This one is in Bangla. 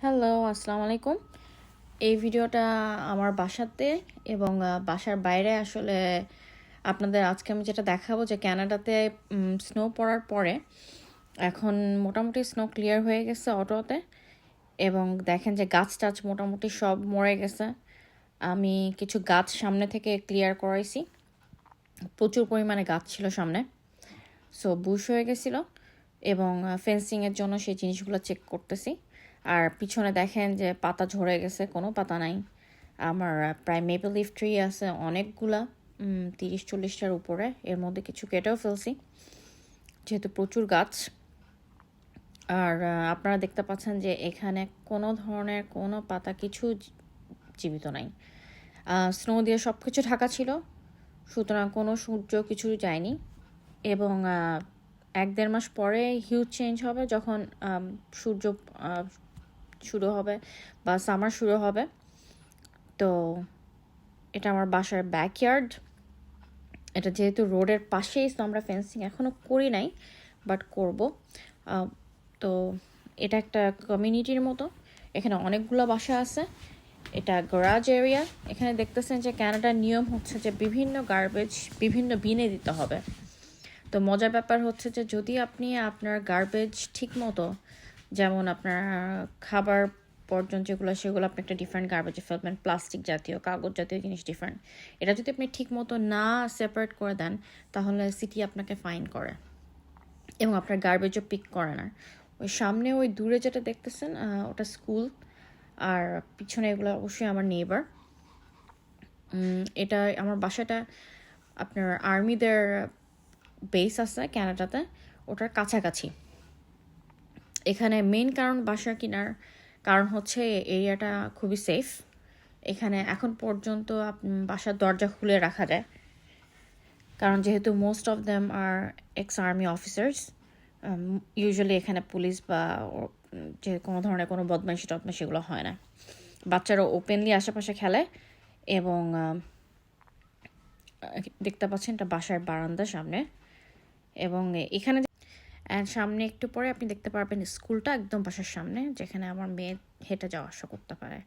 হ্যালো, আসসালামু আলাইকুম। এই ভিডিওটা আমার বাসাতে এবং বাসার বাইরে আসলে আপনাদের আজকে আমি যেটা দেখাবো যে কানাডাতে স্নো পড়ার পরে এখন মোটামুটি স্নো ক্লিয়ার হয়ে গেছে অটোতে এবং দেখেন যে গাছ টাছ মোটামুটি সব মরে গেছে। আমি কিছু গাছ সামনে থেকে ক্লিয়ার করাইছি, প্রচুর পরিমাণে গাছ ছিল সামনে, সো বুশ হয়ে গেছিলো এবং ফেন্সিংয়ের জন্য সেই জিনিসগুলো চেক করতেছি। আর পিছনে দেখেন যে পাতা ঝরে গেছে, কোনো পাতা নাই। আমার প্রায় মেপল লিফ ট্রি আছে অনেকগুলা, 30-40টার উপরে। এর মধ্যে কিছু কেটেও ফেলছি যেহেতু প্রচুর গাছ। আর আপনারা দেখতে পাচ্ছেন যে এখানে কোনো ধরনের কোনো পাতা কিছু জীবিত নাই। স্নো দিয়ে সব কিছু ঢাকা ছিল, সুতরাং কোনো সূর্য কিছু যায়নি। এবং 1-1.5 মাস পরে হিউজ চেঞ্জ হবে যখন সূর্য শুরু হবে বা সামার শুরু হবে। তো এটা আমার বাসার ব্যাকইয়ার্ড। এটা যেহেতু রোডের পাশেই, তো আমরা ফেন্সিং এখনও করি নাই, বাট করব। তো এটা একটা কমিউনিটির মতো, এখানে অনেকগুলো বাসা আছে। এটা গ্যারাজ এরিয়া। এখানে দেখতেছেন যে কানাডার নিয়ম হচ্ছে যে বিভিন্ন গার্বেজ বিভিন্ন বিনে দিতে হবে। তো মজার ব্যাপার হচ্ছে যে যদি আপনি আপনার গার্বেজ ঠিক মতো, যেমন আপনার খাবার বর্জন যেগুলো সেগুলো আপনি একটা ডিফারেন্ট গার্বেজে ফেলবেন, প্লাস্টিক জাতীয় কাগজ জাতীয় জিনিস ডিফারেন্ট, এটা যদি আপনি ঠিক মতো না সেপারেট করে দেন তাহলে সিটি আপনাকে ফাইন করে এবং আপনার গার্বেজও পিক করে না। ওই সামনে ওই দূরে যেটা দেখতেছেন ওটা স্কুল, আর পিছনে এগুলো অবশ্যই আমার নেইবার। এটা আমার বাসাটা আপনার আর্মিদের বেস আছে ক্যানাডাতে, ওটার কাছাকাছি। এখানে মেইন কারণ বাসা কেনার কারণ হচ্ছে এরিয়াটা খুবই সেফ। এখানে এখন পর্যন্ত বাসার দরজা খুলে রাখা যায়, কারণ যেহেতু most of them are ex army officers. Usually এখানে পুলিশ বা যে কোনো ধরনের কোনো বদমাইশি টদমাইশি এগুলো হয় না। বাচ্চারা ওপেনলি আশেপাশে খেলে এবং দেখতে পাচ্ছেন এটা বাসার বারান্দার সামনে। এবং এখানে সামনে একটু পরে আপনি দেখতে পারবেন স্কুলটা একদম বাসার সামনে, যেখানে আমার মেয়ে হেঁটে যাওয়া আসা করতে পারে।